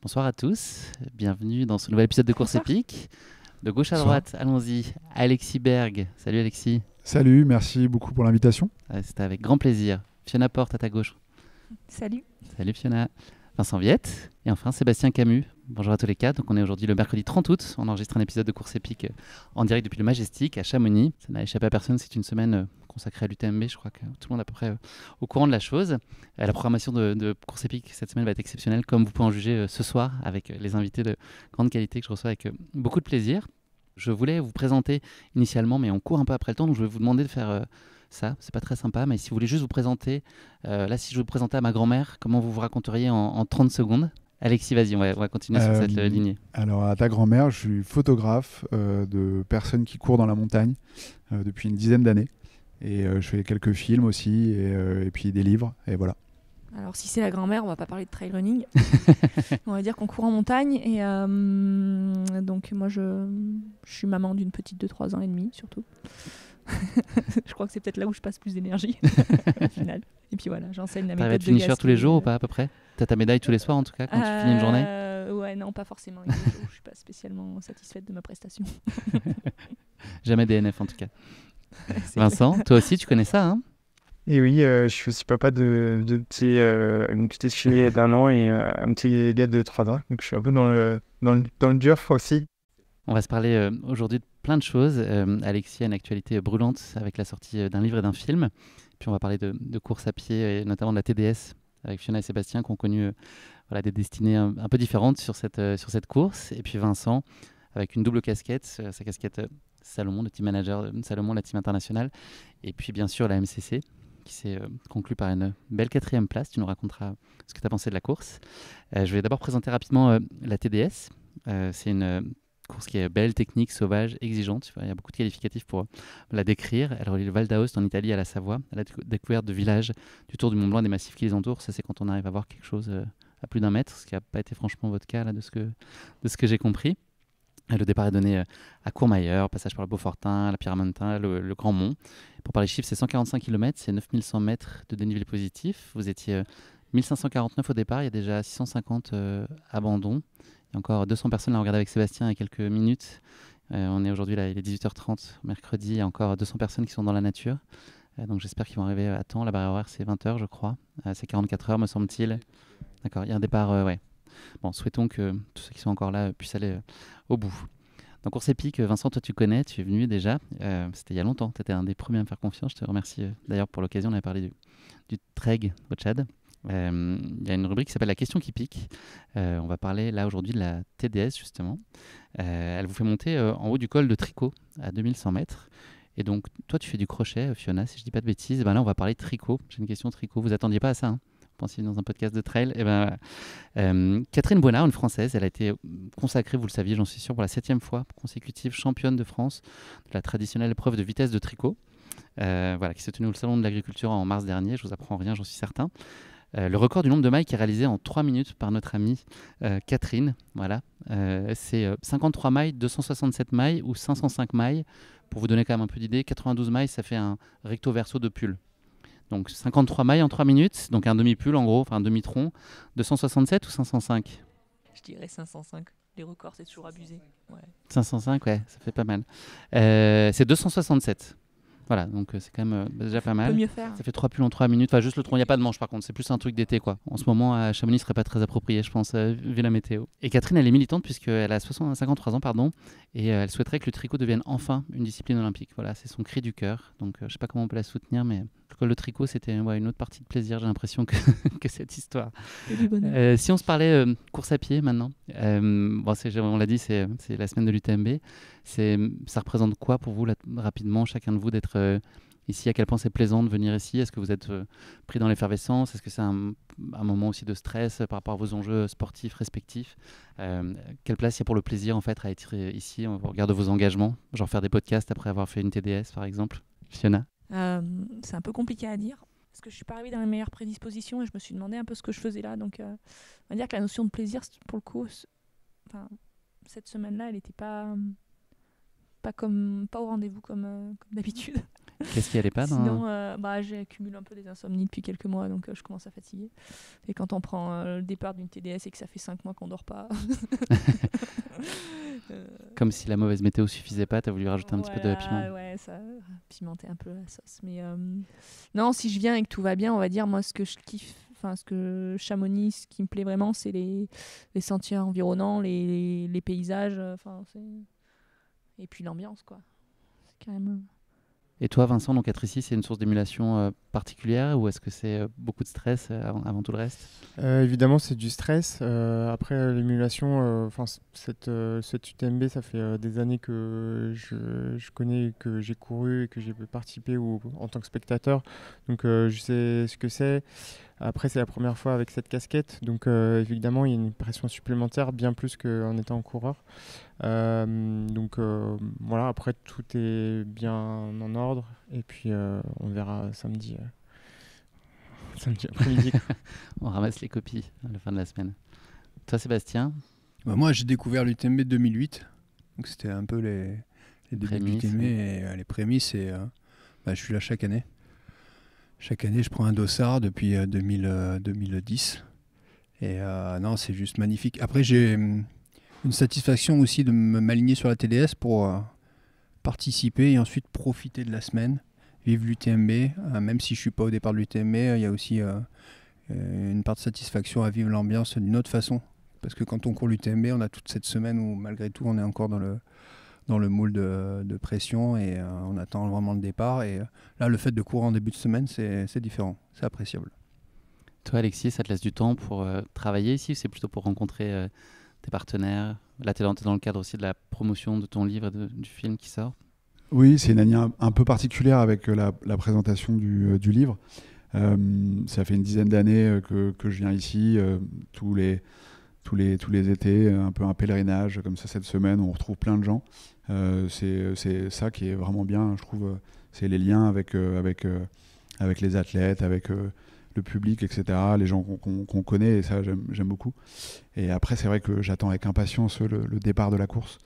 Bonsoir à tous, bienvenue dans ce nouvel épisode de Course épique. De gauche à Bonsoir. droite, allons-y. Alexis Berg, salut Alexis. Salut, merci beaucoup pour l'invitation. C'était avec grand plaisir. Fiona Porte à ta gauche. Salut. Salut Fiona. Vincent Viette. Et enfin Sébastien Camus. Bonjour à tous les quatre. Donc on est aujourd'hui le mercredi 30 août. On enregistre un épisode de Course épique en direct depuis le Majestic à Chamonix. Ça n'a échappé à personne, c'est une semaine consacrée à l'UTMB. Je crois que tout le monde est à peu près au courant de la chose. La programmation de Course épique cette semaine va être exceptionnelle, comme vous pouvez en juger ce soir avec les invités de grande qualité que je reçois avec beaucoup de plaisir. Je voulais vous présenter initialement, mais on court un peu après le temps, donc je vais vous demander de faire ça. C'est pas très sympa, mais si vous voulez juste vous présenter, là, si je vous présentais à ma grand-mère, comment vous vous raconteriez en 30 secondes? Alexis, vas-y, on va continuer sur cette lignée. Alors, à ta grand-mère, je suis photographe de personnes qui courent dans la montagne depuis une dizaine d'années. Et je fais quelques films aussi, et puis des livres, et voilà. Alors si c'est la grand-mère, on va pas parler de trail running. On va dire qu'on court en montagne. Et donc moi, je suis maman d'une petite de 3 ans et demi, surtout. Je crois que c'est peut-être là où je passe plus d'énergie, au final. Et puis voilà, j'enseigne la T'arrives à méthode être de finisher tous les jours ou Gasly. pas à peu près? T'as ta médaille tous les soirs en tout cas quand tu finis une journée? Ouais, non, pas forcément. Il y a des jours où je suis pas spécialement satisfaite de ma prestation. Jamais DNF en tout cas. C'est Vincent, toi aussi tu connais ça, hein? Et oui, je suis aussi papa de une petite fille d'1 an et un petit gars de 3 ans. Donc je suis un peu dans le dur aussi. On va se parler aujourd'hui de plein de choses. Alexis a une actualité brûlante avec la sortie d'un livre et d'un film. Puis on va parler de course à pied et notamment de la TDS avec Fiona et Sébastien qui ont connu des destinées un peu différentes sur cette course. Et puis Vincent avec une double casquette, sa casquette Salomon, le team manager de Salomon, la team internationale. Et puis bien sûr la MCC qui s'est conclue par une belle 4e place. Tu nous raconteras ce que tu as pensé de la course. Je vais d'abord présenter rapidement la TDS. C'est une course qui est belle, technique, sauvage, exigeante. Il y a beaucoup de qualificatifs pour la décrire. Elle relie le Val d'Aoste en Italie à la Savoie, à la découverte de villages du Tour du Mont Blanc et des massifs qui les entourent. Ça, c'est quand on arrive à voir quelque chose à plus d'1 mètre, ce qui n'a pas été franchement votre cas là, de ce que j'ai compris. Le départ est donné à Courmayeur, passage par le Beaufortin, la Pyramontin, le Grand Mont. Pour parler chiffres, c'est 145 km, c'est 9100 mètres de dénivelé positif. Vous étiez 1549 au départ, il y a déjà 650 abandons. Il y a encore 200 personnes à regarder avec Sébastien il y a quelques minutes. On est aujourd'hui là, il est 18h30, mercredi, il y a encore 200 personnes qui sont dans la nature. Donc j'espère qu'ils vont arriver à temps. La barrière horaire, c'est 20h, je crois. C'est 44 heures, me semble-t-il. D'accord, il y a un départ, ouais. Bon, souhaitons que tous ceux qui sont encore là puissent aller au bout. Dans Course épique, Vincent, toi tu connais, tu es venu déjà. C'était il y a longtemps, tu étais un des premiers à me faire confiance. Je te remercie d'ailleurs pour l'occasion. On avait parlé du Treg au Tchad. Il y a une rubrique qui s'appelle La question qui pique. On va parler là aujourd'hui de la TDS justement. Elle vous fait monter en haut du col de Tricot à 2100 mètres. Et donc toi tu fais du crochet, Fiona, si je dis pas de bêtises. Et ben là on va parler de tricot. J'ai une question tricot. Vous attendiez pas à ça, hein? Vous pensiez dans un podcast de trail. Et ben, Catherine Bonnard, une Française, elle a été consacrée, vous le saviez, j'en suis sûr, pour la 7e fois consécutive championne de France de la traditionnelle épreuve de vitesse de tricot. Qui s'est tenue au Salon de l'Agriculture en mars dernier. Je vous apprends rien, j'en suis certain. Le record du nombre de mailles qui est réalisé en 3 minutes par notre amie Catherine, c'est 53 mailles, 267 mailles ou 505 mailles. Pour vous donner quand même un peu d'idée, 92 mailles, ça fait un recto-verso de pull. Donc 53 mailles en 3 minutes, donc un demi-pull en gros, enfin un demi-tronc. 267 ou 505? Je dirais 505. Les records, c'est toujours abusé. Ouais. 505, ouais, ça fait pas mal. C'est 267. Voilà, donc c'est quand même déjà pas mal. On peut mieux faire. Ça fait 3 pulls en 3 minutes. Enfin, juste le tronc, il n'y a pas de manche par contre. C'est plus un truc d'été, quoi. En ce moment, à Chamonix, ce serait pas très approprié, je pense, vu la météo. Et Catherine, elle est militante puisqu'elle a 53 ans, et elle souhaiterait que le tricot devienne enfin une discipline olympique. Voilà, c'est son cri du cœur. Donc, je sais pas comment on peut la soutenir, mais le col de tricot, c'était une autre partie de plaisir, j'ai l'impression, que cette histoire. C'est du bonheur. Si on se parlait course à pied maintenant, on l'a dit, c'est la semaine de l'UTMB. Ça représente quoi pour vous, là, rapidement, chacun de vous, d'être ici? À quel point c'est plaisant de venir ici? Est-ce que vous êtes pris dans l'effervescence? Est-ce que c'est un moment aussi de stress par rapport à vos enjeux sportifs respectifs? Quelle place il y a pour le plaisir en fait à être ici au regard de vos engagements? Genre faire des podcasts après avoir fait une TDS par exemple? Fiona? C'est un peu compliqué à dire parce que je suis pas arrivée dans les meilleures prédispositions et je me suis demandé un peu ce que je faisais là. Donc on va dire que la notion de plaisir, pour le coup, cette semaine-là, elle n'était pas au rendez-vous comme d'habitude. Qu'est-ce qui allait pas Sinon, j'ai accumulé un peu des insomnies depuis quelques mois, donc je commence à fatiguer. Et quand on prend le départ d'une TDS et que ça fait 5 mois qu'on dort pas... Comme si la mauvaise météo suffisait pas, t'as voulu rajouter un petit peu de piment. Ouais, ça pimentait un peu la sauce. Mais non, si je viens et que tout va bien, on va dire, moi, ce que je kiffe, Chamonix, ce qui me plaît vraiment, c'est les sentiers environnants, les paysages, et puis l'ambiance, quoi. C'est quand même... Et toi, Vincent, donc être ici, c'est une source d'émulation particulière ou est-ce que c'est beaucoup de stress avant tout le reste? Évidemment, c'est du stress. Après, l'émulation, cette UTMB, ça fait des années que je connais, que j'ai couru et que j'ai participé en tant que spectateur. Donc, je sais ce que c'est. Après, c'est la première fois avec cette casquette. Donc, évidemment, il y a une pression supplémentaire, bien plus qu'en étant coureur. Voilà, après, tout est bien en ordre. Et puis, on verra samedi après-midi. On ramasse les copies à la fin de la semaine. Toi, Sébastien? Moi, j'ai découvert l'UTMB 2008. Donc, c'était un peu les débuts de l'UTMB et les prémices. Et je suis là chaque année. Chaque année, je prends un dossard depuis 2010. Et non, c'est juste magnifique. Après, j'ai une satisfaction aussi de m'aligner sur la TDS pour participer et ensuite profiter de la semaine. Vivre l'UTMB, même si je ne suis pas au départ de l'UTMB, il y a aussi une part de satisfaction à vivre l'ambiance d'une autre façon. Parce que quand on court l'UTMB, on a toute cette semaine où malgré tout on est encore dans le moule de pression et on attend vraiment le départ. Et là, le fait de courir en début de semaine, c'est différent, c'est appréciable. Toi, Alexis, ça te laisse du temps pour travailler ici ou c'est plutôt pour rencontrer tes partenaires? Là, tu es dans le cadre aussi de la promotion de ton livre et du film qui sort. Oui, c'est une année un peu particulière avec la présentation du livre. Ça fait une dizaine d'années que je viens ici, tous les étés, un peu un pèlerinage comme ça. Cette semaine, on retrouve plein de gens. C'est ça qui est vraiment bien, je trouve. C'est les liens avec les athlètes, avec le public, etc. Les gens qu'on connaît, et ça, j'aime beaucoup. Et après, c'est vrai que j'attends avec impatience le départ de la course.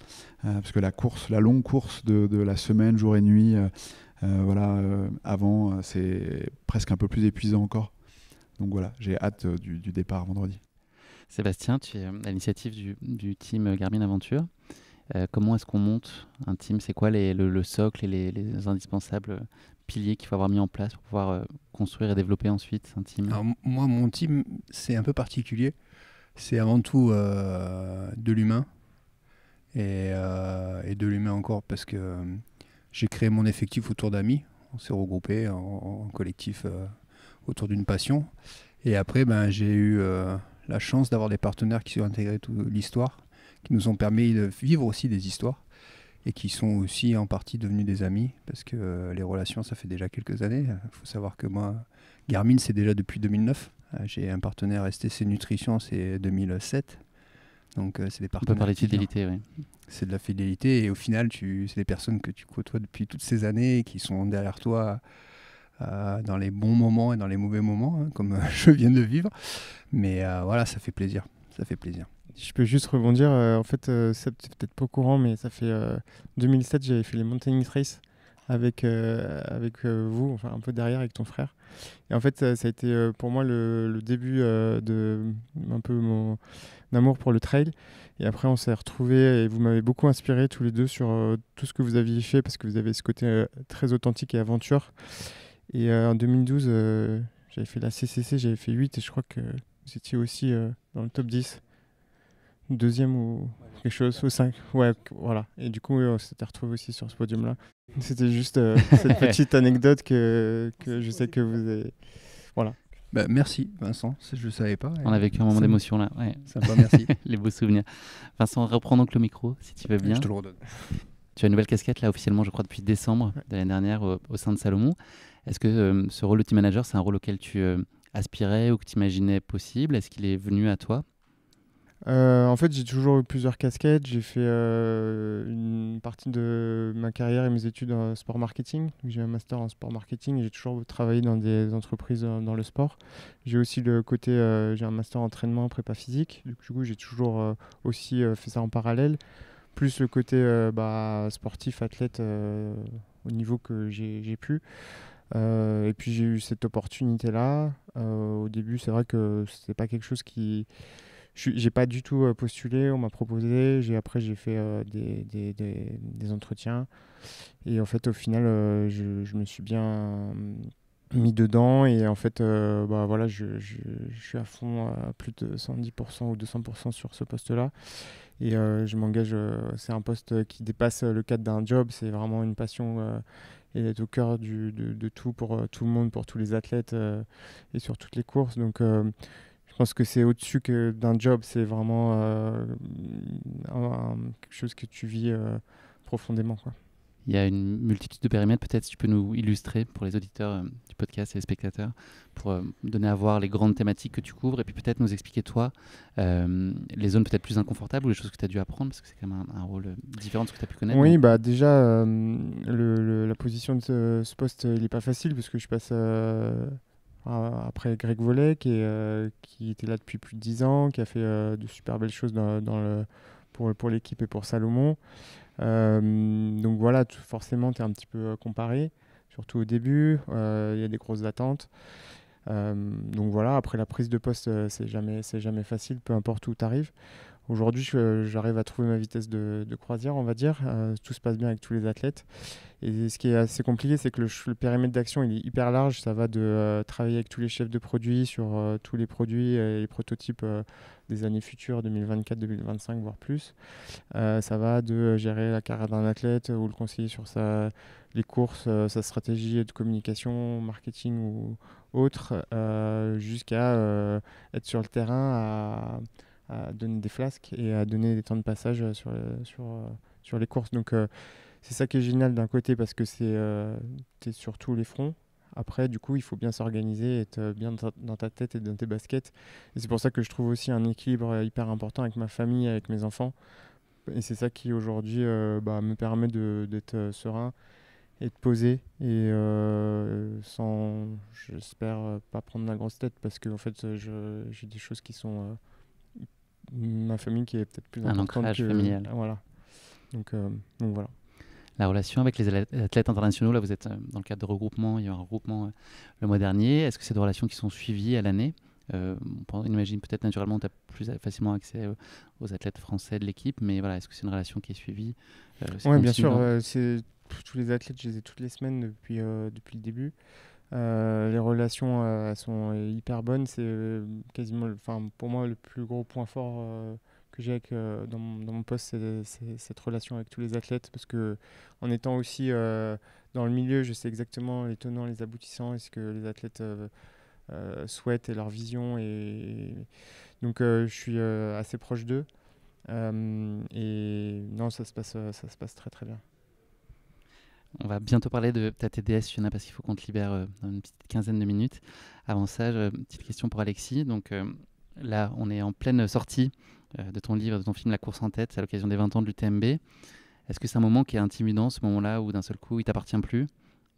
Parce que la longue course de la semaine, jour et nuit, avant, c'est presque un peu plus épuisant encore. Donc voilà, j'ai hâte du départ vendredi. Sébastien, tu es à l'initiative du team Garmin Aventure. Comment est-ce qu'on monte un team? C'est quoi le socle et les indispensables piliers qu'il faut avoir mis en place pour pouvoir construire et développer ensuite un team? Alors, moi, mon team, c'est un peu particulier. C'est avant tout de l'humain. Et de l'humain encore parce que j'ai créé mon effectif autour d'amis. On s'est regroupés en collectif autour d'une passion. Et après, j'ai eu la chance d'avoir des partenaires qui ont intégré toute l'histoire, qui nous ont permis de vivre aussi des histoires et qui sont aussi en partie devenus des amis parce que les relations, ça fait déjà quelques années. Il faut savoir que moi, Garmin, c'est déjà depuis 2009. J'ai un partenaire STC Nutrition, c'est 2007. Donc c'est des partenaires. On peut parler de fidélité, oui. C'est de la fidélité et au final, c'est des personnes que tu côtoies depuis toutes ces années et qui sont derrière toi dans les bons moments et dans les mauvais moments, comme je viens de vivre. Mais voilà, ça fait plaisir. Ça fait plaisir. Je peux juste rebondir. En fait, c'est peut-être pas au courant, mais ça fait 2007, j'avais fait les Mountain Race avec vous, enfin un peu derrière avec ton frère. Et en fait, ça a été pour moi le début de un peu mon amour pour le trail. Et après, on s'est retrouvés et vous m'avez beaucoup inspiré tous les deux sur tout ce que vous aviez fait parce que vous avez ce côté très authentique et aventure. Et en 2012, j'avais fait la CCC, j'avais fait 8 et je crois que vous étiez aussi dans le top 10. Deuxième ou quelque chose, ou 5. Ouais, voilà. Et du coup, on s'était retrouvés aussi sur ce podium-là. C'était juste cette petite anecdote que je sais que vous avez... Voilà. Merci Vincent, je ne savais pas. On a vécu un moment d'émotion là. Ouais. Sympa, merci. Les beaux souvenirs. Vincent, reprends donc le micro si tu veux bien. Je te le redonne. Tu as une nouvelle casquette là officiellement, je crois, depuis décembre de l'année dernière au sein de Salomon. Est-ce que ce rôle de team manager, c'est un rôle auquel tu aspirais ou que tu imaginais possible? Est-ce qu'il est venu à toi? En fait, j'ai toujours eu plusieurs casquettes. J'ai fait une partie de ma carrière et mes études en sport marketing. J'ai un master en sport marketing et j'ai toujours travaillé dans des entreprises dans le sport. J'ai aussi le côté, j'ai un master en entraînement prépa physique. Du coup, j'ai toujours aussi fait ça en parallèle. Plus le côté sportif, athlète au niveau que j'ai pu. Et puis j'ai eu cette opportunité-là. Au début, c'est vrai que c'était pas quelque chose qui... J'ai pas du tout postulé, on m'a proposé. Après, j'ai fait des entretiens. Et en fait, au final, je me suis bien mis dedans. Et en fait, voilà, je suis à fond à plus de 110% ou 200% sur ce poste-là. Et je m'engage, c'est un poste qui dépasse le cadre d'un job. C'est vraiment une passion et d'être au cœur de tout pour tout le monde, pour tous les athlètes et sur toutes les courses. Donc, je pense que c'est au-dessus que d'un job. C'est vraiment quelque chose que tu vis profondément, quoi. Il y a une multitude de périmètres. Peut-être si tu peux nous illustrer pour les auditeurs du podcast et les spectateurs, pour donner à voir les grandes thématiques que tu couvres et puis peut-être nous expliquer, toi, les zones peut-être plus inconfortables ou les choses que tu as dû apprendre, parce que c'est quand même un rôle différent de ce que tu as pu connaître. Oui, bah déjà, la position de ce poste, il n'est pas facile parce que je passe après Greg Vollet, qui était là depuis plus de 10 ans, qui a fait de super belles choses pour l'équipe et pour Salomon. Donc voilà, forcément, tu es un petit peu comparé, surtout au début. Il y a des grosses attentes. Donc voilà, après la prise de poste, c'est jamais facile, peu importe où tu arrives. Aujourd'hui, j'arrive à trouver ma vitesse de croisière, on va dire. Tout se passe bien avec tous les athlètes. Et ce qui est assez compliqué, c'est que le périmètre d'action, il est hyper large. Ça va de travailler avec tous les chefs de produits sur tous les produits et les prototypes des années futures, 2024, 2025, voire plus. Ça va de gérer la carrière d'un athlète ou le conseiller sur les courses, sa stratégie de communication, marketing ou autre, jusqu'à être sur le terrain à donner des flasques et à donner des temps de passage sur les courses. Donc c'est ça qui est génial d'un côté, parce que t'es sur tous les fronts. Après, du coup, il faut bien s'organiser, être bien dans ta tête et dans tes baskets. Et c'est pour ça que je trouve aussi un équilibre hyper important avec ma famille, avec mes enfants. Et c'est ça qui, aujourd'hui, me permet d'être serein et de poser. Et sans, j'espère, pas prendre la grosse tête, parce que en fait, j'ai des choses qui sont... ma famille qui est peut-être plus importante. Un ancrage familial. Voilà. Donc voilà. La relation avec les athlètes internationaux, là vous êtes dans le cadre de regroupement, il y a eu un regroupement le mois dernier. Est-ce que c'est des relations qui sont suivies à l'année ? On imagine peut-être naturellement que tu as plus facilement accès aux athlètes français de l'équipe, mais voilà, est-ce que c'est une relation qui est suivie ? Oui, bien sûr. Tous les athlètes, je les ai toutes les semaines depuis le début. Les relations elles sont hyper bonnes. C'est quasiment, pour moi, le plus gros point fort que j'ai dans mon poste, c'est cette relation avec tous les athlètes, parce que en étant aussi dans le milieu, je sais exactement les tenants, les aboutissants, et ce que les athlètes souhaitent et leur vision, et donc je suis assez proche d'eux, et non, ça se passe très très bien. On va bientôt parler de ta TDS, Fiona, parce qu'il faut qu'on te libère dans une petite quinzaine de minutes. Avant ça, petite question pour Alexis. Donc là, on est en pleine sortie de ton livre, de ton film La course en tête, à l'occasion des 20 ans de l'UTMB. Est-ce que c'est un moment qui est intimidant, ce moment-là où d'un seul coup, il ne t'appartient plus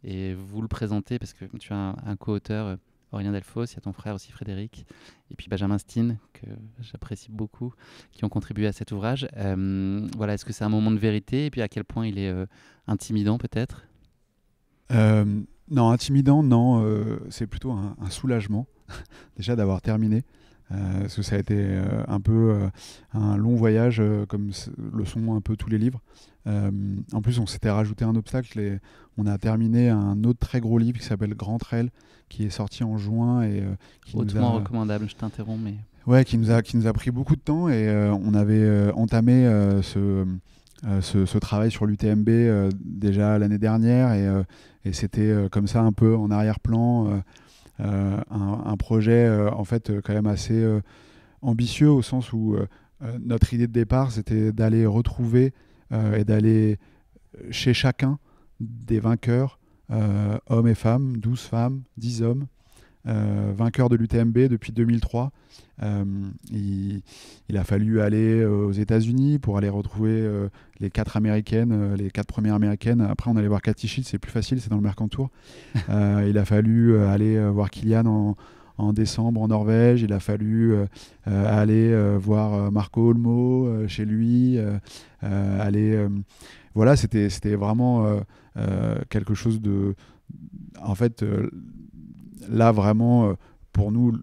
et vous le présentez, parce que tu as un co-auteur, Aurélien Delfos, il y a ton frère aussi, Frédéric, et puis Benjamin Steen, que j'apprécie beaucoup, qui ont contribué à cet ouvrage. Voilà, est-ce que c'est un moment de vérité, et puis à quel point il est intimidant peut-être ? Non, intimidant, non. C'est plutôt un soulagement, déjà d'avoir terminé. Parce que ça a été un peu un long voyage, comme le sont un peu tous les livres. En plus, on s'était rajouté un obstacle et on a terminé un autre très gros livre qui s'appelle Grand Trail, qui est sorti en juin. Et, hautement recommandable, je t'interromps. Mais... Ouais, qui nous a pris beaucoup de temps, et on avait entamé ce travail sur l'UTMB déjà l'année dernière, et c'était comme ça un peu en arrière-plan. Un projet en fait quand même assez ambitieux, au sens où notre idée de départ, c'était d'aller retrouver et d'aller chez chacun des vainqueurs, hommes et femmes, 12 femmes, 10 hommes, vainqueurs de l'UTMB depuis 2003. Il a fallu aller aux États-Unis pour aller retrouver les 4 américaines, les 4 premières américaines. Après, on allait voir Cathy Schild, c'est plus facile, c'est dans le Mercantour. Il a fallu aller voir Kilian en décembre en Norvège. Il a fallu aller voir Marco Olmo chez lui, aller voilà, c'était vraiment quelque chose de... En fait, là, vraiment, pour nous,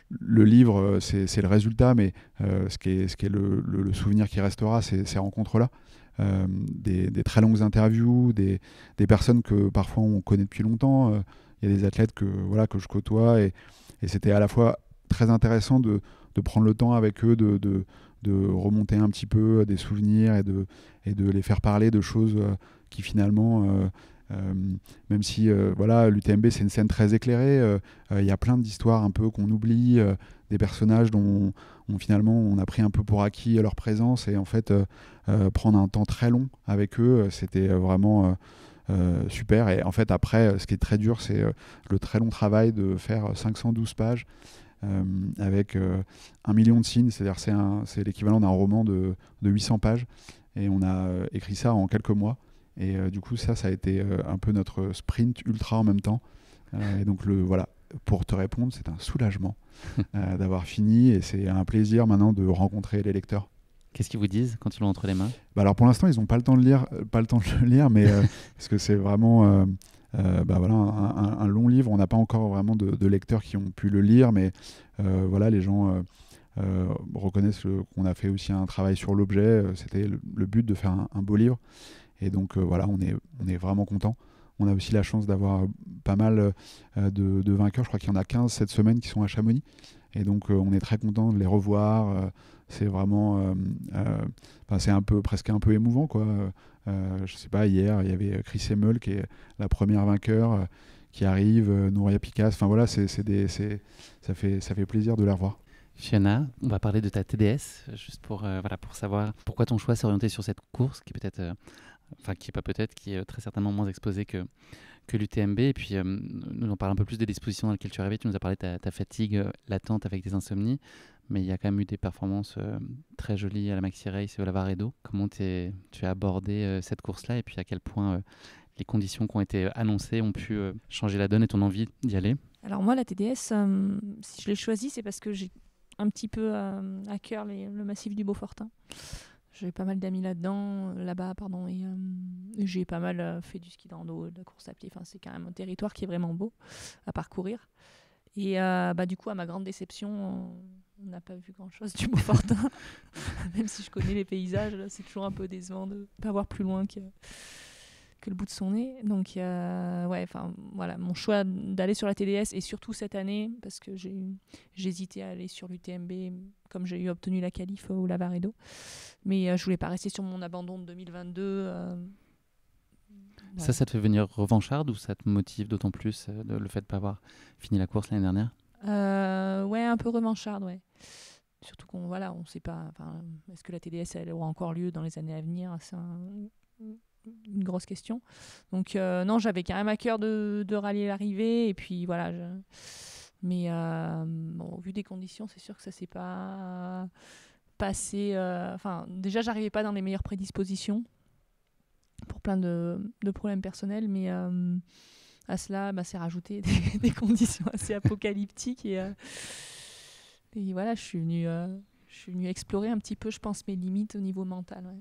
le livre, c'est le résultat, mais ce qui est le souvenir qui restera, c'est ces rencontres-là. Des très longues interviews, des personnes que parfois on connaît depuis longtemps. Il y a des athlètes que je côtoie, et c'était à la fois très intéressant de prendre le temps avec eux, de remonter un petit peu des souvenirs et de les faire parler de choses qui finalement, même si l'UTMB c'est une scène très éclairée, il y a plein d'histoires un peu qu'on oublie, des personnages dont finalement on a pris un peu pour acquis leur présence, et en fait prendre un temps très long avec eux, c'était vraiment super. Et en fait après, ce qui est très dur, c'est le très long travail de faire 512 pages avec 1 million de signes, c'est-à-dire c'est l'équivalent d'un roman de 800 pages, et on a écrit ça en quelques mois, et du coup ça a été un peu notre sprint ultra en même temps, et donc pour te répondre, c'est un soulagement d'avoir fini, et c'est un plaisir maintenant de rencontrer les lecteurs. Qu'est-ce qu'ils vous disent quand ils l'ont entre les mains? Alors pour l'instant, ils n'ont pas le temps de le lire, mais parce que c'est vraiment un long livre. On n'a pas encore vraiment de lecteurs qui ont pu le lire, mais les gens reconnaissent qu'on a fait aussi un travail sur l'objet. C'était le but de faire un beau livre, et donc on est vraiment content. On a aussi la chance d'avoir pas mal de vainqueurs. Je crois qu'il y en a 15 cette semaine qui sont à Chamonix, et donc on est très content de les revoir. C'est vraiment c'est presque un peu émouvant, quoi. Je sais pas, hier il y avait Chris Hemmel qui est la première vainqueur qui arrive, Nouria Picasse, enfin voilà, ça fait plaisir de la revoir. Fiona, on va parler de ta TDS, juste pour savoir pourquoi ton choix s'est orienté sur cette course qui qui est très certainement moins exposée que l'UTMB. Et puis nous en parlons un peu plus des dispositions dans lesquelles tu es arrivé. Tu nous as parlé de ta fatigue latente avec des insomnies, mais il y a quand même eu des performances très jolies à la Maxi Race et au Lavaredo. Comment tu as abordé cette course-là, et puis à quel point les conditions qui ont été annoncées ont pu changer la donne et ton envie d'y aller? Alors moi, la TDS, si je l'ai choisie, c'est parce que j'ai un petit peu à cœur le massif du Beaufortin. J'ai pas mal d'amis là-bas, et j'ai pas mal fait du ski de rando, de la course à pied. Enfin, c'est quand même un territoire qui est vraiment beau à parcourir. Et du coup, à ma grande déception, on n'a pas vu grand-chose du Beaufortin. Même si je connais les paysages, là, c'est toujours un peu décevant de ne pas voir plus loin que le bout de son nez. Donc, mon choix d'aller sur la TDS, et surtout cette année, parce que j'hésitais à aller sur l'UTMB, comme j'ai obtenu la qualif au Lavaredo. Mais je voulais pas rester sur mon abandon de 2022. Ça te fait venir revancharde, ou ça te motive d'autant plus le fait de ne pas avoir fini la course l'année dernière? Un peu revancharde, ouais. Surtout qu'on on sait pas. Est-ce que la TDS elle aura encore lieu dans les années à venir? C'est une grosse question. Donc non, j'avais quand même à cœur de rallier l'arrivée, et puis voilà. Mais au vu des conditions, c'est sûr que ça s'est pas passé. Déjà, j'arrivais pas dans les meilleures prédispositions pour plein de problèmes personnels, mais à cela, c'est rajouté des conditions assez apocalyptiques, et voilà, je suis venue explorer un petit peu, je pense, mes limites au niveau mental. Ouais.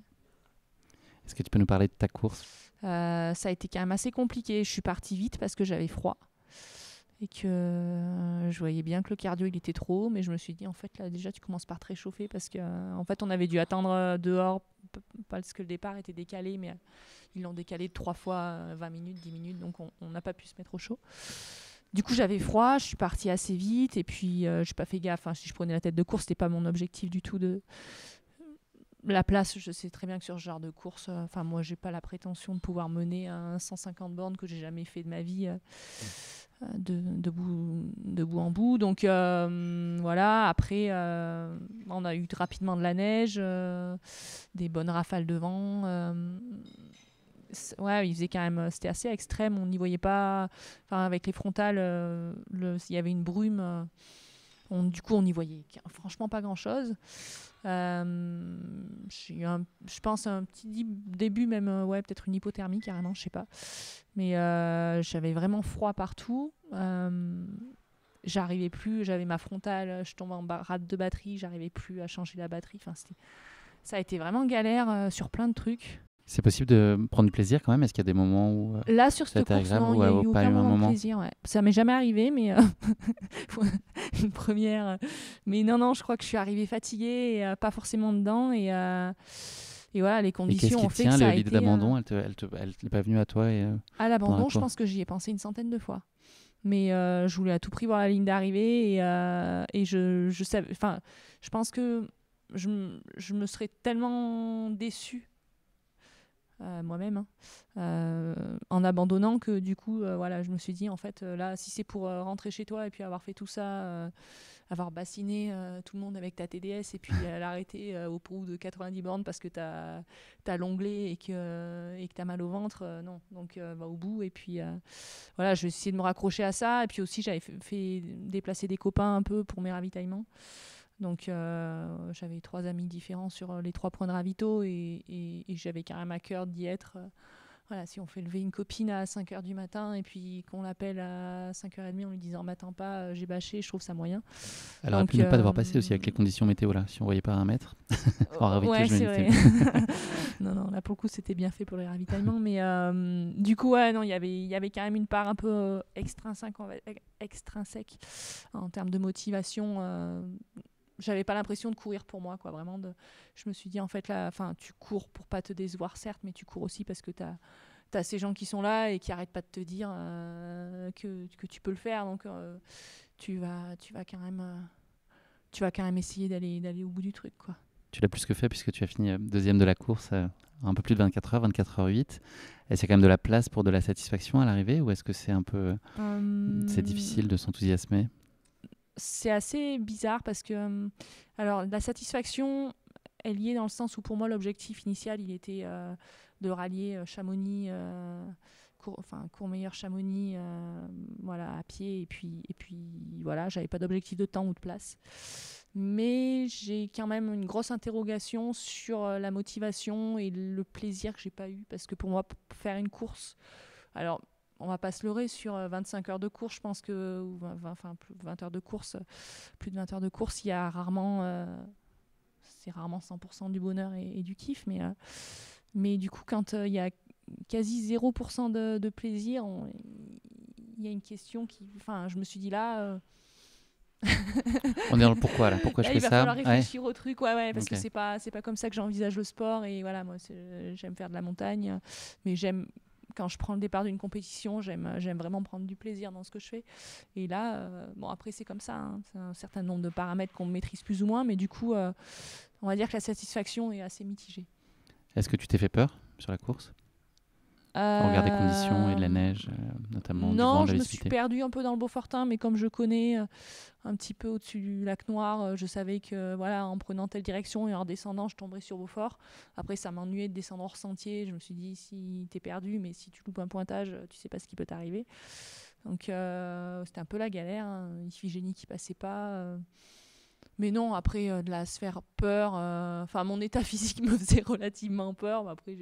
Est-ce que tu peux nous parler de ta course? Ça a été quand même assez compliqué. Je suis partie vite parce que j'avais froid et que je voyais bien que le cardio il était trop haut, mais je me suis dit en fait là déjà tu commences par te réchauffer, parce que en fait on avait dû attendre dehors parce que le départ était décalé, mais ils l'ont décalé 3 fois 20 minutes, 10 minutes, donc on n'a pas pu se mettre au chaud. Du coup j'avais froid, je suis partie assez vite, et puis j'ai pas fait gaffe, si je prenais la tête de course, c'était pas mon objectif du tout de la place. Je sais très bien que sur ce genre de course, moi j'ai pas la prétention de pouvoir mener un 150 bornes que j'ai jamais fait de ma vie de bout en bout. Donc voilà, après on a eu rapidement de la neige, des bonnes rafales de vent. Il faisait quand même, c'était assez extrême, on n'y voyait pas, avec les frontales, il y avait une brume, du coup on n'y voyait franchement pas grand chose. J'ai eu je pense un petit début même, peut-être une hypothermie carrément, je sais pas, mais j'avais vraiment froid partout. J'arrivais plus, j'avais ma frontale, je tombais en rade de batterie, j'arrivais plus à changer la batterie. Ça a été vraiment galère sur plein de trucs. C'est possible de prendre du plaisir quand même? Est-ce qu'il y a des moments où Là, sur ça a cette été course, agréable non, il ou n'y a ou eu pas eu aucun un moment de moment? plaisir. Ouais. Ça m'est jamais arrivé, mais une première. Mais non, je crois que je suis arrivée fatiguée et pas forcément dedans. Et voilà, les Et qu'est-ce conditions qui ont te fait que tient, ça a l'idée été. d'abandon? Elle t'est pas venue à toi À pendant l'abandon, la je course? pense que j'y ai pensé une centaine de fois. Mais je voulais à tout prix voir la ligne d'arrivée et je savais. Enfin, je pense que je me serais tellement déçue moi-même en abandonnant que du coup voilà, je me suis dit en fait là si c'est pour rentrer chez toi et puis avoir fait tout ça avoir bassiné tout le monde avec ta TDS et puis l'arrêter au bout de 90 bornes parce que t'as l'onglet et que t'as mal au ventre, non, donc va au bout et puis voilà, je vais essayer de me raccrocher à ça et puis aussi j'avais fait déplacer des copains un peu pour mes ravitaillements. Donc j'avais 3 amis différents sur les 3 points de ravito et j'avais carrément à cœur d'y être. Voilà, si on fait lever une copine à 5h du matin et puis qu'on l'appelle à 5h30 en lui disant m'attends pas, j'ai bâché, je trouve ça moyen. Elle aurait pu ne pas devoir passer aussi avec les conditions météo là, si on voyait pas un mètre. En ravito, ouais, je me c'est vrai. disais. non, là pour le coup c'était bien fait pour les ravitaillements, mais du coup ouais, non, il y avait quand même une part un peu extrinsèque en termes de motivation. J'avais pas l'impression de courir pour moi, quoi, vraiment. Je me suis dit, en fait, là, tu cours pour pas te décevoir, certes, mais tu cours aussi parce que t'as ces gens qui sont là et qui arrêtent pas de te dire que tu peux le faire. Donc, tu vas quand même essayer d'aller au bout du truc, quoi. Tu l'as plus que fait puisque tu as fini deuxième de la course, un peu plus de 24 heures, 24h08. Est-ce qu'il y a quand même de la place pour de la satisfaction à l'arrivée ou est-ce que c'est un peu c'est difficile de s'enthousiasmer? C'est assez bizarre parce que alors la satisfaction est liée dans le sens où pour moi l'objectif initial il était de rallier Chamonix, Courmayeur Chamonix, voilà, à pied et puis voilà, j'avais pas d'objectif de temps ou de place, mais j'ai quand même une grosse interrogation sur la motivation et le plaisir que j'ai pas eu parce que pour moi faire une course, alors on va pas se leurrer, sur 25 heures de course, je pense que, ou 20 heures de course, plus de 20 heures de course, il y a rarement, c'est rarement 100% du bonheur et du kiff, mais du coup, quand il y a quasi 0% de plaisir, il y a une question qui, je me suis dit là... On est dans le pourquoi là, pourquoi là, je fais ça? Il va falloir réfléchir au truc, ouais, parce Okay. que c'est pas comme ça que j'envisage le sport, et voilà, moi j'aime faire de la montagne, mais quand je prends le départ d'une compétition, j'aime vraiment prendre du plaisir dans ce que je fais. Et là, bon, après, c'est comme ça. Hein, c'est un certain nombre de paramètres qu'on maîtrise plus ou moins. Mais du coup, on va dire que la satisfaction est assez mitigée. Est-ce que tu t'es fait peur sur la course? Au regard des conditions et de la neige, notamment du vent, Non, de la je me visibilité. suis perdue un peu dans le Beaufortin, mais comme je connais un petit peu au-dessus du lac Noir, je savais que voilà, en prenant telle direction et en redescendant, je tomberais sur Beaufort. Après, ça m'ennuyait de descendre hors sentier. Je me suis dit, si t'es perdu, mais si tu loupes un pointage, tu sais pas ce qui peut t'arriver. Donc, c'était un peu la galère. Hein. Iphigénie qui passait pas. Mais non, après, de la se faire peur. Mon état physique me faisait relativement peur. Mais après,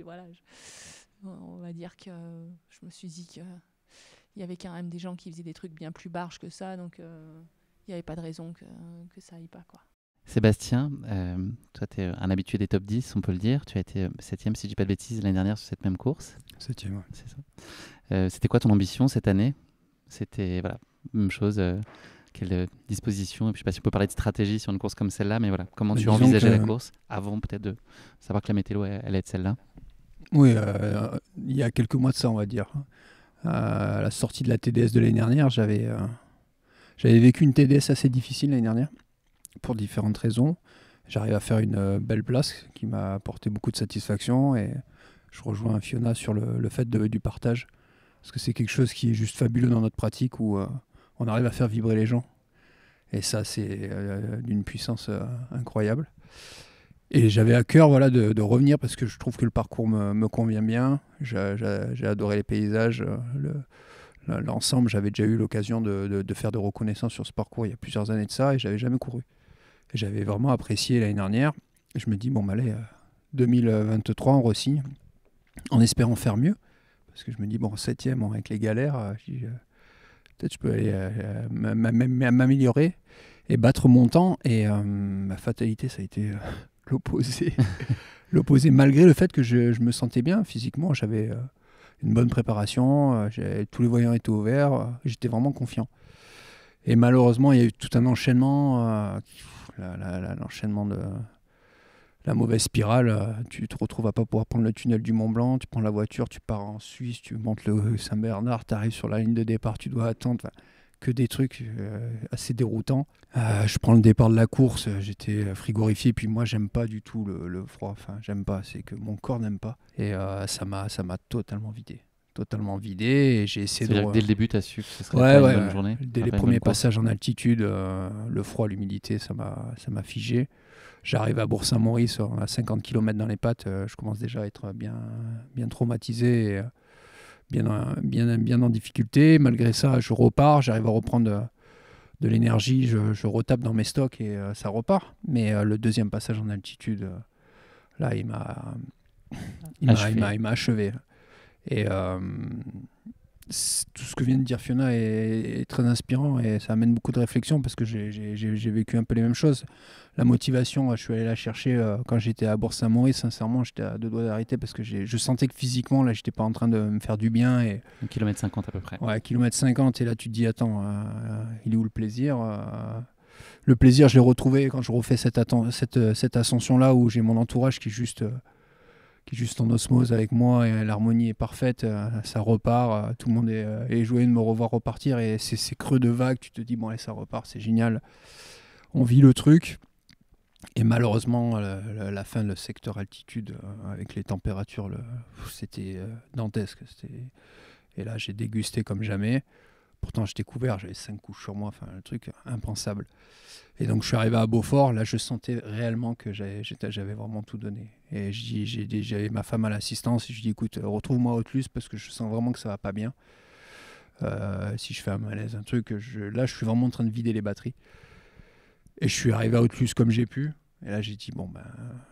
on va dire que je me suis dit qu'il y avait quand même des gens qui faisaient des trucs bien plus barges que ça, donc il n'y avait pas de raison que ça aille pas, quoi. Sébastien, toi tu es un habitué des top 10, on peut le dire. Tu as été 7e, si je dis pas de bêtises, l'année dernière sur cette même course. 7e, ouais. C'est ça. C'était quoi ton ambition cette année? C'était voilà, même chose, quelle disposition? Et puis je sais pas si on peut parler de stratégie sur une course comme celle-là, mais voilà, comment tu envisageais la course avant peut-être de savoir que la météo elle est celle-là? Oui, il y a quelques mois de ça, on va dire. À la sortie de la TDS de l'année dernière, j'avais vécu une TDS assez difficile l'année dernière, pour différentes raisons. J'arrive à faire une belle place qui m'a apporté beaucoup de satisfaction et je rejoins Fiona sur le fait du partage, parce que c'est quelque chose qui est juste fabuleux dans notre pratique où on arrive à faire vibrer les gens. Et ça, c'est d'une puissance incroyable. Et j'avais à cœur de revenir parce que je trouve que le parcours me convient bien. J'ai adoré les paysages, l'ensemble. J'avais déjà eu l'occasion de faire de reconnaissance sur ce parcours il y a plusieurs années de ça et j'avais jamais couru. Et j'avais vraiment apprécié l'année dernière. Et je me dis, bon, allez, 2023, on re-signe en espérant faire mieux. Parce que je me dis, bon, 7e, avec les galères, peut-être je peux aller m'améliorer et battre mon temps. Et ma fatalité, ça a été l'opposé, malgré le fait que je me sentais bien physiquement. J'avais une bonne préparation, tous les voyants étaient ouverts, j'étais vraiment confiant. Et malheureusement, il y a eu tout un enchaînement, l'enchaînement de la mauvaise spirale. Tu te retrouves à pas pouvoir prendre le tunnel du Mont Blanc, tu prends la voiture, tu pars en Suisse, tu montes le Saint-Bernard, tu arrives sur la ligne de départ, tu dois attendre. Que des trucs assez déroutants. Je prends le départ de la course, j'étais frigorifié, puis moi j'aime pas du tout le froid, enfin j'aime pas, c'est que mon corps n'aime pas. Et ça m'a totalement vidé. Et j'ai essayé C'est-à-dire que dès le début, tu as su que ce serait pas une bonne journée. Dès les premiers passages en altitude, le froid, l'humidité, ça m'a figé. J'arrive à Bourg-Saint-Maurice, à 50 km dans les pattes, je commence déjà à être bien traumatisé, bien en difficulté. Malgré ça, je repars, j'arrive à reprendre de l'énergie, je retape dans mes stocks et ça repart. Mais le deuxième passage en altitude, là, il m'a achevé. Et tout ce que vient de dire Fiona est très inspirant et ça amène beaucoup de réflexion parce que j'ai vécu un peu les mêmes choses. La motivation, je suis allé la chercher quand j'étais à Bourg-Saint-Maurice. Sincèrement, j'étais à 2 doigts d'arrêter parce que je sentais que physiquement, là, j'étais pas en train de me faire du bien. 1,50 km à peu près. Ouais, 1,50 km et là, tu te dis, attends, il est où le plaisir Le plaisir, je l'ai retrouvé quand je refais cette ascension-là où j'ai mon entourage qui est juste en osmose avec moi et l'harmonie est parfaite, ça repart, tout le monde est joyeux de me revoir repartir et ces creux de vagues, tu te dis bon allez ça repart, c'est génial, on vit le truc. Et malheureusement la fin, le secteur altitude avec les températures, c'était dantesque, et là j'ai dégusté comme jamais. Pourtant j'étais couvert, j'avais 5 couches sur moi, enfin le truc impensable. Et donc je suis arrivé à Beaufort, là je sentais réellement que j'avais vraiment tout donné. Et j'avais ma femme à l'assistance et je dis écoute, retrouve-moi à Haute-Luce parce que je sens vraiment que ça va pas bien. Si je fais un malaise, un truc, là je suis vraiment en train de vider les batteries. Et je suis arrivé à Haute-Luce comme j'ai pu. Et là j'ai dit bon ben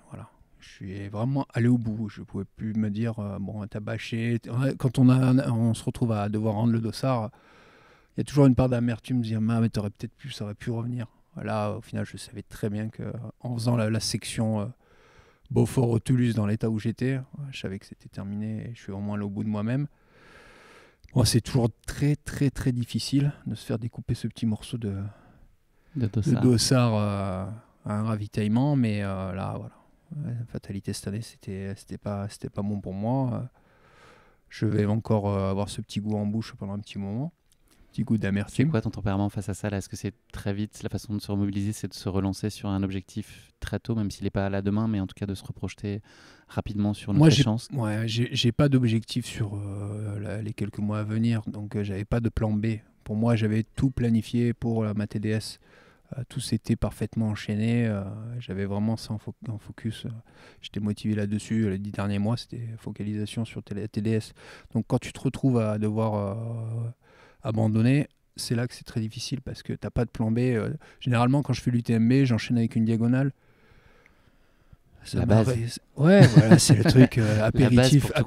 voilà, je suis vraiment allé au bout. Je pouvais plus me dire bon t'as bâché. Quand on se retrouve à devoir rendre le dossard, il y a toujours une part d'amertume de dire mais t'aurais peut-être pu, ça aurait pu revenir. Là, au final, je savais très bien qu'en faisant la section Beaufort-Haute-Luce dans l'état où j'étais, je savais que c'était terminé et je suis vraiment allé au bout de moi-même. Bon, c'est toujours très, très, très difficile de se faire découper ce petit morceau de dossard à un ravitaillement, mais là, voilà. La fatalité cette année, c'était pas bon pour moi. Je vais encore avoir ce petit goût en bouche pendant un petit moment. Petit goût d'amertume. C'est quoi ton tempérament face à ça là ? Est-ce que c'est très vite, la façon de se remobiliser, c'est de se relancer sur un objectif très tôt, même s'il n'est pas là demain, mais en tout cas de se reprojeter rapidement sur notre chance ? Moi, j'ai pas d'objectif sur les quelques mois à venir, donc j'avais pas de plan B. Pour moi, j'avais tout planifié pour ma TDS. Tout s'était parfaitement enchaîné. J'avais vraiment ça en focus. J'étais motivé là-dessus. Les 10 derniers mois, c'était focalisation sur la TDS. Donc quand tu te retrouves à devoir abandonner, c'est là que c'est très difficile parce que tu n'as pas de plan B. Généralement, quand je fais l'UTMB, j'enchaîne avec une diagonale. La base. Ouais, voilà, c'est le truc apéritif à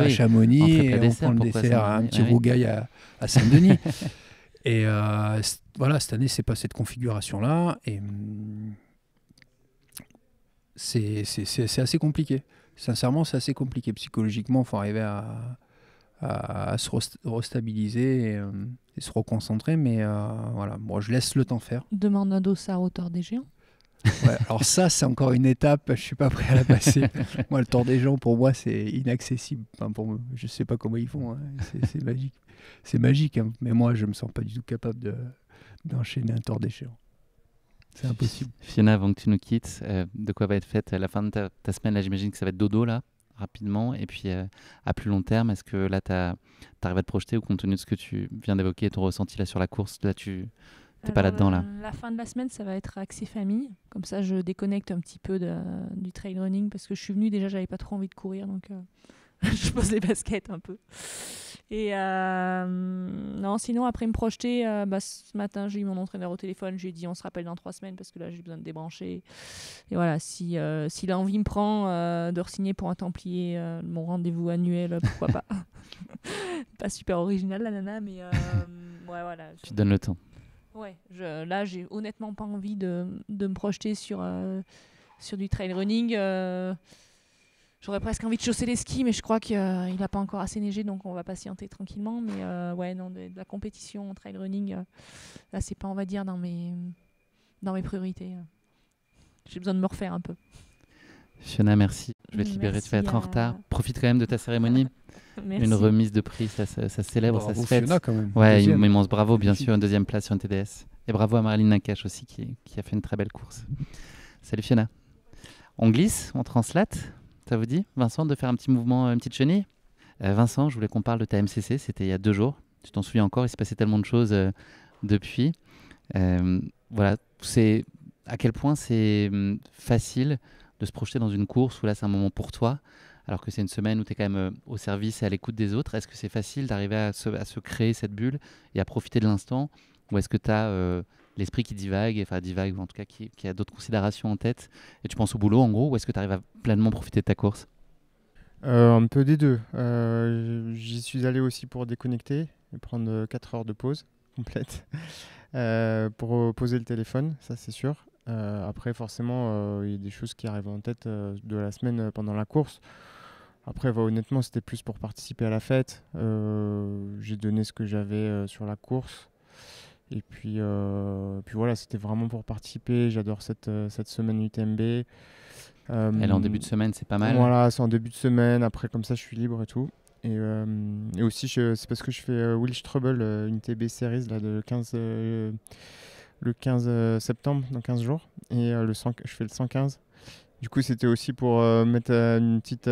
Chamonix, et on prend le dessert à un petit rougail à Saint-Denis. Et voilà, cette année, c'est pas cette configuration-là. Et c'est assez compliqué. Sincèrement, c'est assez compliqué. Psychologiquement, il faut arriver à se restabiliser et se reconcentrer. Mais voilà, bon, je laisse le temps faire. Demande un dossard à hauteur des géants. Ouais, alors ça, c'est encore une étape. Je suis pas prêt à la passer. Moi, le Tour des Géants, pour moi, c'est inaccessible. Enfin, je sais pas comment ils font. Hein. C'est magique. C'est magique, hein. Mais moi, je me sens pas du tout capable d'enchaîner un Tour des Géants. C'est impossible. Fiona, avant que tu nous quittes, de quoi va être faite la fin de ta semaine là, j'imagine que ça va être dodo là, rapidement. Et puis à plus long terme, est-ce que là, tu arrives à te projeter, ou compte tenu de ce que tu viens d'évoquer, ton ressenti là sur la course, là tu n'es pas là-dedans là? La fin de la semaine, ça va être axé famille. Comme ça, je déconnecte un petit peu du trail running parce que je suis venue déjà, j'avais pas trop envie de courir, donc je pose les baskets un peu. Et non, sinon après me projeter, ce matin j'ai eu mon entraîneur au téléphone, je lui ai dit on se rappelle dans 3 semaines parce que là j'ai besoin de débrancher. Et voilà, si l'envie me prend de re-signer pour un Templier, mon rendez-vous annuel, pourquoi pas. Pas super original la nana, mais ouais voilà. Tu te donnes le temps. Ouais, là j'ai honnêtement pas envie de me projeter sur sur du trail running. J'aurais presque envie de chausser les skis, mais je crois qu'il n'a pas encore assez neigé, donc on va patienter tranquillement. Mais ouais, non, de la compétition en trail running, là, c'est pas, on va dire, dans mes priorités. J'ai besoin de me refaire un peu. Fiona, merci. Je vais te libérer, tu vas être en retard. Profite quand même de ta cérémonie. Merci. Une remise de prix, ça célèbre, Bravo, ça se fête. Fiona, quand même. Ouais, Deuxième. immense bravo, bien sûr, une deuxième place sur une TDS. Et bravo à Marilyn Nakache aussi, qui a fait une très belle course. Salut Fiona. On glisse, on translate. Ça vous dit, Vincent, de faire un petit mouvement, une petite chenille Vincent, je voulais qu'on parle de ta MCC, c'était il y a 2 jours. Tu t'en souviens encore, il s'est passé tellement de choses depuis. Voilà, c'est à quel point c'est facile de se projeter dans une course où là c'est un moment pour toi, alors que c'est une semaine où tu es quand même au service et à l'écoute des autres. Est-ce que c'est facile d'arriver à se créer cette bulle et à profiter de l'instant, ou est-ce que tu as l'esprit qui divague, ou en tout cas qui a d'autres considérations en tête, et tu penses au boulot en gros, ou est-ce que tu arrives à pleinement profiter de ta course? Un peu des deux. J'y suis allé aussi pour déconnecter et prendre 4 heures de pause complète pour poser le téléphone, ça c'est sûr. Après forcément, il y a des choses qui arrivent en tête de la semaine pendant la course. Après honnêtement c'était plus pour participer à la fête. J'ai donné ce que j'avais sur la course. Et puis voilà, c'était vraiment pour participer. J'adore cette semaine UTMB. Elle est en début de semaine, c'est pas mal. Voilà, c'est en début de semaine. Après, comme ça, je suis libre et tout. Et aussi, c'est parce que je fais Wilsh Trouble, une TB Series là, le 15 septembre, dans 15 jours. Et je fais le 115. Du coup, c'était aussi pour mettre une petite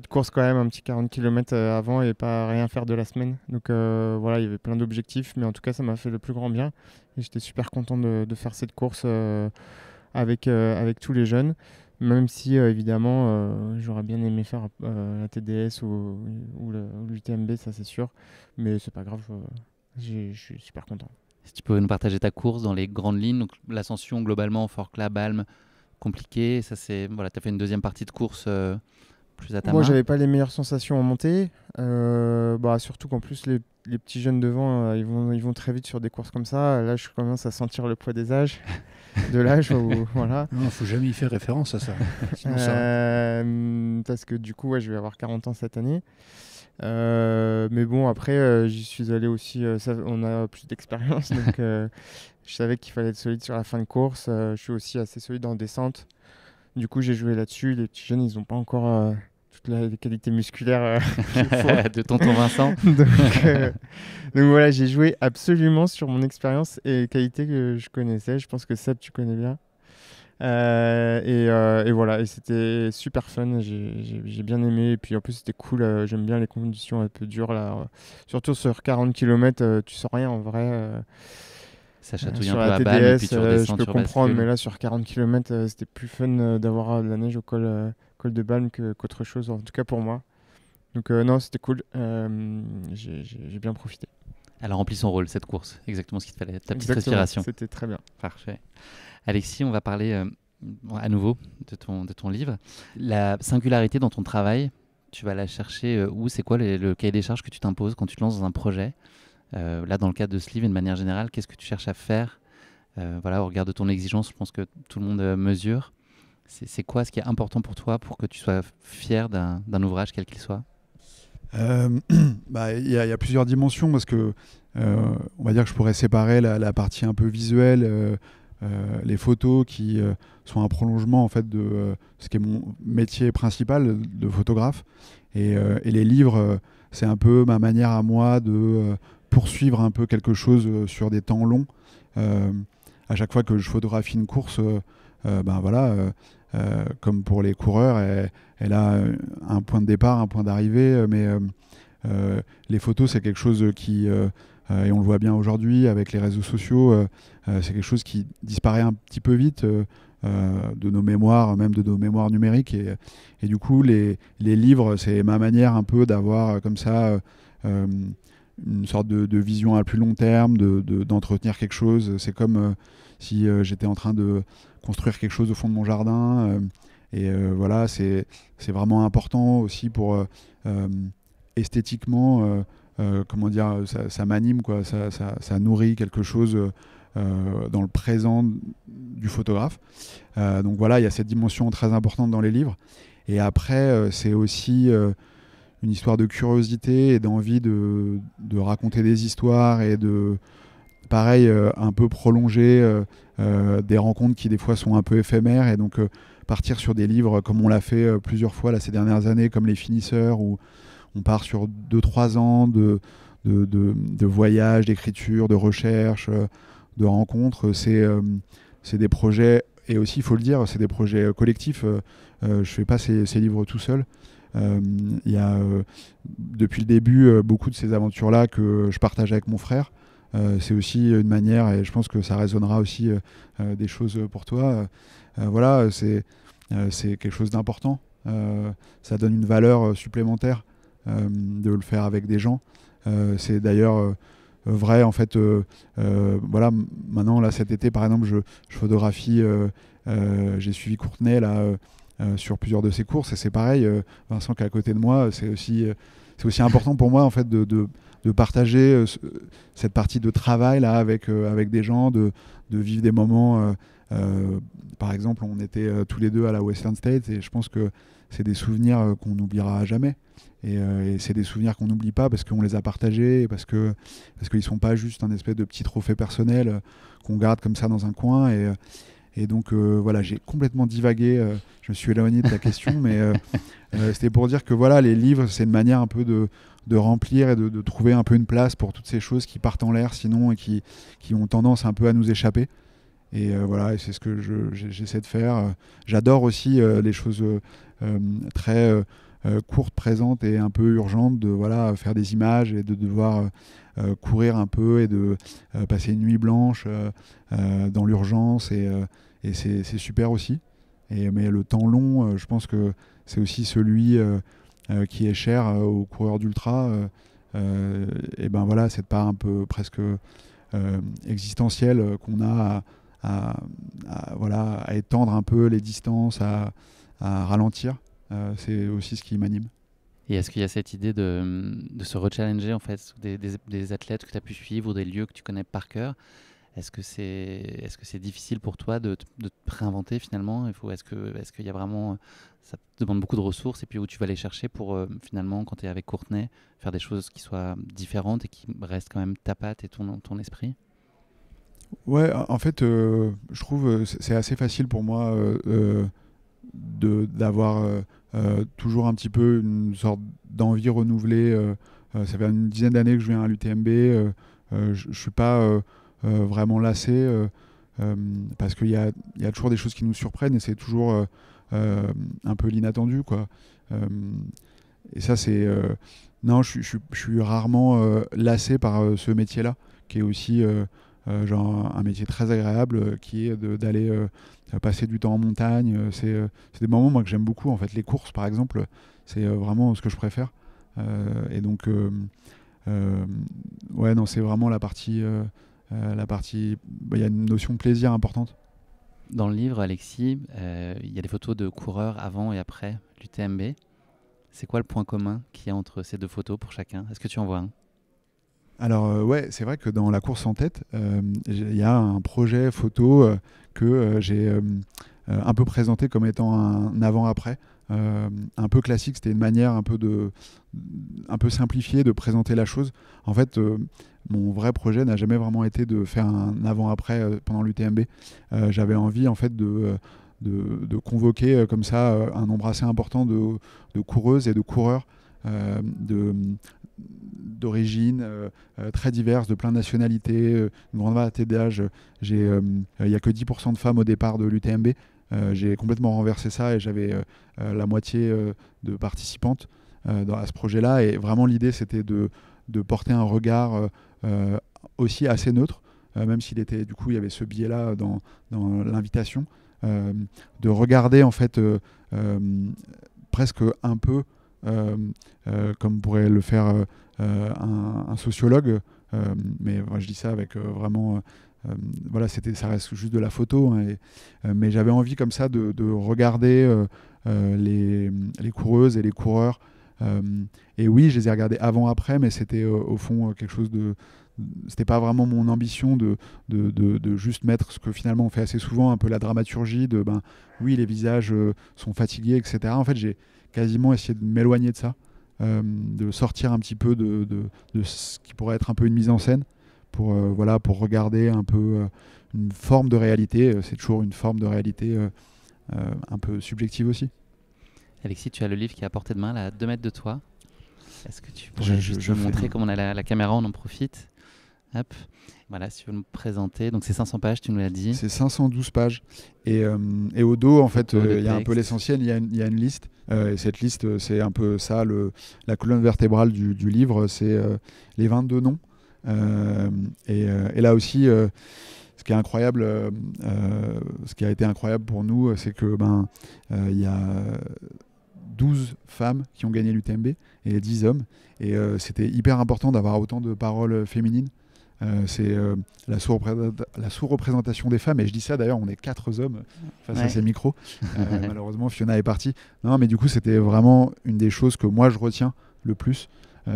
course quand même, un petit 40 km avant et pas rien faire de la semaine. Donc voilà, il y avait plein d'objectifs, mais en tout cas, ça m'a fait le plus grand bien. Et j'étais super content de faire cette course avec tous les jeunes. Même si, évidemment, j'aurais bien aimé faire la TDS ou l'UTMB, ça c'est sûr. Mais c'est pas grave, je suis super content. Si tu pouvais nous partager ta course dans les grandes lignes, donc l'ascension globalement, Forclaz, Balme, compliqué. Ça, tu as fait une deuxième partie de course plus à ta main. Moi, j'avais pas les meilleures sensations en montée. Surtout qu'en plus, les petits jeunes devant, ils vont très vite sur des courses comme ça. Là, je commence à sentir le poids des âges, de l'âge. Voilà. Non, faut jamais y faire référence à ça. Sinon, parce que du coup, ouais, je vais avoir 40 ans cette année. Mais bon, après, j'y suis allé aussi. On a plus d'expérience, donc je savais qu'il fallait être solide sur la fin de course. Je suis aussi assez solide en descente. Du coup, j'ai joué là-dessus. Les petits jeunes, ils n'ont pas encore toutes les qualités musculaires qu'il faut. De tonton Vincent. donc voilà, j'ai joué absolument sur mon expérience et qualité que je connaissais. Je pense que Seb, tu connais bien. Et voilà, et c'était super fun. J'ai bien aimé. Et puis en plus, c'était cool. J'aime bien les conditions un peu dures là. Surtout sur 40 km, tu sens rien en vrai. Ça chatouille un sur peu la à TDS, Balme et puis tu redescends, je peux tu comprendre, rebascules. mais là sur 40 km, c'était plus fun d'avoir de la neige au col de Balme qu'autre chose, en tout cas pour moi. Donc non, c'était cool. J'ai bien profité. Elle a rempli son rôle, cette course. Exactement ce qu'il te fallait. Ta petite Exactement, respiration. c'était très bien. Parfait. Alexis, on va parler à nouveau de ton livre. La singularité dans ton travail, tu vas la chercher où? C'est quoi le cahier des charges que tu t'imposes quand tu te lances dans un projet? Là, dans le cadre de ce livre, et de manière générale, qu'est-ce que tu cherches à faire? Au regard de ton exigence, je pense que tout le monde mesure. C'est quoi ce qui est important pour toi pour que tu sois fier d'un ouvrage, quel qu'il soit? Il y a plusieurs dimensions parce que on va dire que je pourrais séparer la partie un peu visuelle, les photos qui sont un prolongement en fait de ce qui est mon métier principal de photographe, et les livres c'est un peu ma manière à moi de poursuivre un peu quelque chose sur des temps longs. À chaque fois que je photographie une course, comme pour les coureurs, elle a un point de départ, un point d'arrivée, mais les photos c'est quelque chose qui, et on le voit bien aujourd'hui avec les réseaux sociaux, c'est quelque chose qui disparaît un petit peu vite de nos mémoires, même de nos mémoires numériques, et du coup les livres c'est ma manière un peu d'avoir comme ça une sorte de vision à plus long terme, d'entretenir quelque chose. C'est comme si j'étais en train de construire quelque chose au fond de mon jardin, voilà, c'est vraiment important aussi pour esthétiquement comment dire, ça m'anime, quoi. Ça nourrit quelque chose dans le présent du photographe. Donc voilà, il y a cette dimension très importante dans les livres. Et après, c'est aussi une histoire de curiosité et d'envie de raconter des histoires et de, pareil, un peu prolonger des rencontres qui des fois sont un peu éphémères, et donc partir sur des livres comme on l'a fait plusieurs fois là, ces dernières années, comme Les Finisseurs, où on part sur 2-3 ans de voyage, d'écriture, de recherche, de rencontres. C'est des projets, et aussi il faut le dire, c'est des projets collectifs. Je fais pas ces livres tout seul. Il y a depuis le début beaucoup de ces aventures-là que je partage avec mon frère. C'est aussi une manière, et je pense que ça résonnera aussi des choses pour toi. Voilà, c'est quelque chose d'important. Ça donne une valeur supplémentaire de le faire avec des gens. C'est d'ailleurs vrai, en fait. Voilà, maintenant, là, cet été, par exemple, je photographie. J'ai suivi Courtenay là, sur plusieurs de ses courses, et c'est pareil. Vincent qui est à côté de moi, c'est aussi important pour moi, en fait, de partager cette partie de travail là avec des gens, de vivre des moments. Par exemple, on était tous les deux à la Western States, et je pense que c'est des souvenirs qu'on n'oubliera jamais. Et c'est des souvenirs qu'on n'oublie pas parce qu'on les a partagés, parce qu'ils ne sont pas juste un espèce de petit trophée personnel qu'on garde comme ça dans un coin. Et donc voilà, j'ai complètement divagué, je me suis éloigné de ta question, mais c'était pour dire que voilà, les livres, c'est une manière un peu de remplir et de trouver un peu une place pour toutes ces choses qui partent en l'air sinon, et qui ont tendance un peu à nous échapper. Et voilà, et c'est ce que j'essaie de faire. J'adore aussi les choses très courtes, présentes et un peu urgentes, de voilà, faire des images et de devoir courir un peu et de passer une nuit blanche dans l'urgence, et c'est super aussi. Mais le temps long, je pense que c'est aussi celui qui est cher aux coureurs d'ultra. Et ben voilà, cette part un peu presque existentielle qu'on a voilà, à étendre un peu les distances, à ralentir. C'est aussi ce qui m'anime. Et est-ce qu'il y a cette idée de se rechallenger, en fait, des athlètes que tu as pu suivre ou des lieux que tu connais par cœur? Est-ce que c'est difficile pour toi de te réinventer finalement? Est-ce qu'il y a vraiment, ça te demande beaucoup de ressources, et puis où tu vas les chercher pour finalement, quand tu es avec Courtenay, faire des choses qui soient différentes et qui restent quand même ta patte et ton esprit? Ouais, en fait, je trouve c'est assez facile pour moi d'avoir toujours un petit peu une sorte d'envie renouvelée. Ça fait une dizaine d'années que je viens à l'UTMB. Je ne suis pas vraiment lassé parce qu'il y a toujours des choses qui nous surprennent, et c'est toujours un peu l'inattendu, quoi. Et ça, c'est... non, je suis rarement lassé par ce métier-là, qui est aussi... genre un métier très agréable, qui est d'aller passer du temps en montagne. C'est des moments, moi, que j'aime beaucoup, en fait. Les courses, par exemple, c'est vraiment ce que je préfère. Et donc ouais, non, c'est vraiment la partie il y a une notion de plaisir importante. Dans le livre, Alexis, il y a des photos de coureurs avant et après l'UTMB. C'est quoi le point commun qu'il y a entre ces deux photos pour chacun? Est-ce que tu en vois un? Alors ouais, c'est vrai que dans la course en tête, il y a un projet photo que j'ai un peu présenté comme étant un avant-après, un peu classique. C'était une manière un peu simplifiée de présenter la chose. En fait, mon vrai projet n'a jamais vraiment été de faire un avant-après pendant l'UTMB. J'avais envie, en fait, de convoquer comme ça un nombre assez important de coureuses et de coureurs d'origine très diverses, de plein de nationalités, une grande variété d'âge. Il n'y a que 10% de femmes au départ de l'UTMB. J'ai complètement renversé ça, et j'avais la moitié de participantes à ce projet-là. Et vraiment, l'idée, c'était de porter un regard aussi assez neutre, même s'il était, du coup, il y avait ce biais-là dans l'invitation, de regarder, en fait, presque un peu comme pourrait le faire un sociologue, mais je dis ça avec vraiment voilà, ça reste juste de la photo, hein, mais j'avais envie comme ça de regarder les coureuses et les coureurs Et oui, je les ai regardés avant-après, mais c'était au fond quelque chose de... C'était pas vraiment mon ambition de juste mettre ce que finalement on fait assez souvent, un peu la dramaturgie de oui, les visages sont fatigués, etc. En fait, j'ai quasiment essayé de m'éloigner de ça, de sortir un petit peu de ce qui pourrait être un peu une mise en scène pour regarder un peu une forme de réalité. C'est toujours une forme de réalité un peu subjective aussi. Alexis, tu as le livre qui est à portée de main, là, à 2 mètres de toi. Est-ce que tu pourrais juste montrer comment on a la caméra, on en profite? Hop. Voilà, si tu veux nous présenter. Donc c'est 500 pages, tu nous l'as dit. C'est 512 pages. Et au dos, en fait, il y a un peu l'essentiel, il y a une liste. Et cette liste, c'est un peu ça, la colonne vertébrale du livre, c'est les 22 noms. Et là aussi, ce qui est incroyable, ce qui a été incroyable pour nous, c'est que il y a 12 femmes qui ont gagné l'UTMB et 10 hommes. Et c'était hyper important d'avoir autant de paroles féminines. C'est la sous-représentation des femmes, et je dis ça d'ailleurs, on est 4 hommes face à ces micros. Malheureusement, Fiona est partie. Non, mais du coup, c'était vraiment une des choses que moi je retiens le plus.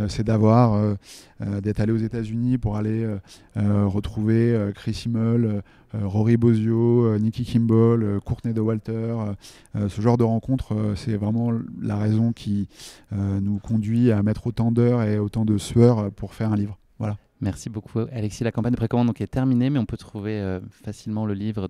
C'est d'être allé aux États-Unis pour aller retrouver Chris Himmel, Rory Bozio, Nikki Kimball, Courtney Dauwalter. Ce genre de rencontres, c'est vraiment la raison qui nous conduit à mettre autant d'heures et autant de sueur pour faire un livre. Voilà. Merci beaucoup Alexis. La campagne de précommande est terminée, mais on peut trouver facilement le livre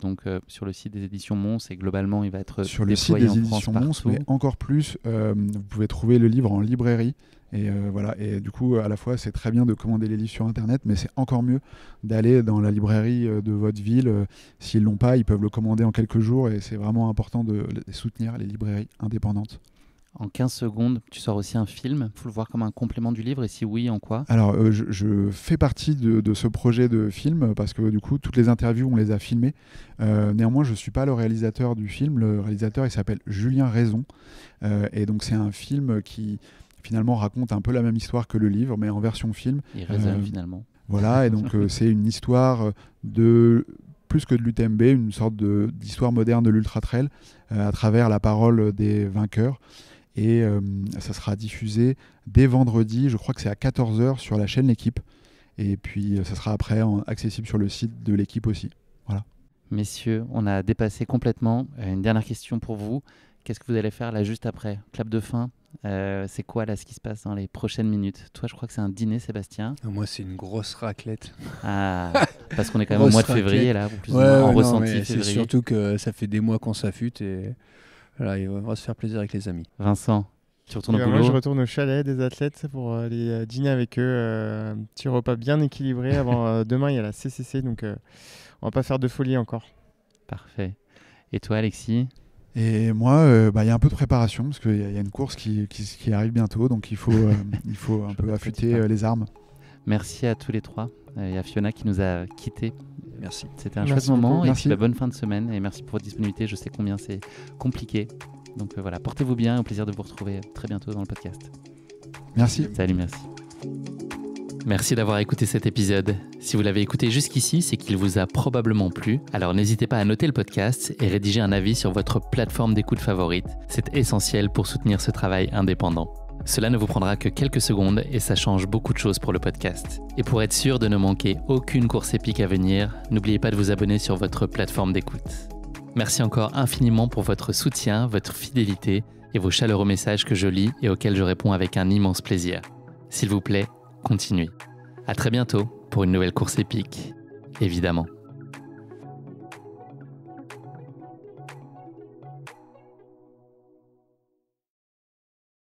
sur le site des éditions Mons, et globalement il va être sur le site des éditions Mons, mais encore plus, vous pouvez trouver le livre en librairie. Et voilà. Et du coup, à la fois, c'est très bien de commander les livres sur Internet, mais c'est encore mieux d'aller dans la librairie de votre ville. S'ils l'ont pas, ils peuvent le commander en quelques jours, et c'est vraiment important de soutenir les librairies indépendantes. En 15 secondes, tu sors aussi un film. Il faut le voir comme un complément du livre, et si oui, en quoi? Alors, je fais partie de ce projet de film, parce que du coup, toutes les interviews, on les a filmées. Néanmoins, je ne suis pas le réalisateur du film. Le réalisateur, il s'appelle Julien Raison. Et donc, c'est un film qui, finalement, raconte un peu la même histoire que le livre, mais en version film. Il raisonne, finalement. Voilà, et donc, c'est une histoire de... plus que de l'UTMB, une sorte d'histoire moderne de l'ultra-trail à travers la parole des vainqueurs. Et ça sera diffusé dès vendredi, je crois que c'est à 14h sur la chaîne L'Équipe. Et puis ça sera après accessible sur le site de L'Équipe aussi. Voilà. Messieurs, on a dépassé complètement. Une dernière question pour vous. Qu'est-ce que vous allez faire là juste après? Clap de fin. C'est quoi là ce qui se passe dans les prochaines minutes? Toi, je crois que c'est un dîner, Sébastien. Moi, c'est une grosse raclette. Ah, parce qu'on est quand même au mois de février là, plus en ressenti février. C'est surtout que ça fait des mois qu'on s'affûte et voilà, on va se faire plaisir avec les amis. Vincent, tu retournes au boulot? Moi, je retourne au chalet des athlètes pour aller dîner avec eux. Un petit repas bien équilibré. Avant demain, il y a la CCC, donc on va pas faire de folie encore. Parfait. Et toi, Alexis? Et moi, y a un peu de préparation, parce qu'il y a une course qui arrive bientôt, donc il faut un peu affûter les armes. Merci à tous les trois. Il y a Fiona qui nous a quittés. Merci. C'était un chouette moment, et puis bonne fin de semaine, et merci pour votre disponibilité. Je sais combien c'est compliqué. Donc voilà, portez-vous bien, au plaisir de vous retrouver très bientôt dans le podcast. Merci. Salut, merci. Merci d'avoir écouté cet épisode. Si vous l'avez écouté jusqu'ici, c'est qu'il vous a probablement plu. Alors n'hésitez pas à noter le podcast et rédiger un avis sur votre plateforme d'écoute favorite. C'est essentiel pour soutenir ce travail indépendant. Cela ne vous prendra que quelques secondes et ça change beaucoup de choses pour le podcast. Et pour être sûr de ne manquer aucune course épique à venir, n'oubliez pas de vous abonner sur votre plateforme d'écoute. Merci encore infiniment pour votre soutien, votre fidélité et vos chaleureux messages que je lis et auxquels je réponds avec un immense plaisir. S'il vous plaît, continuez. À très bientôt pour une nouvelle course épique, évidemment.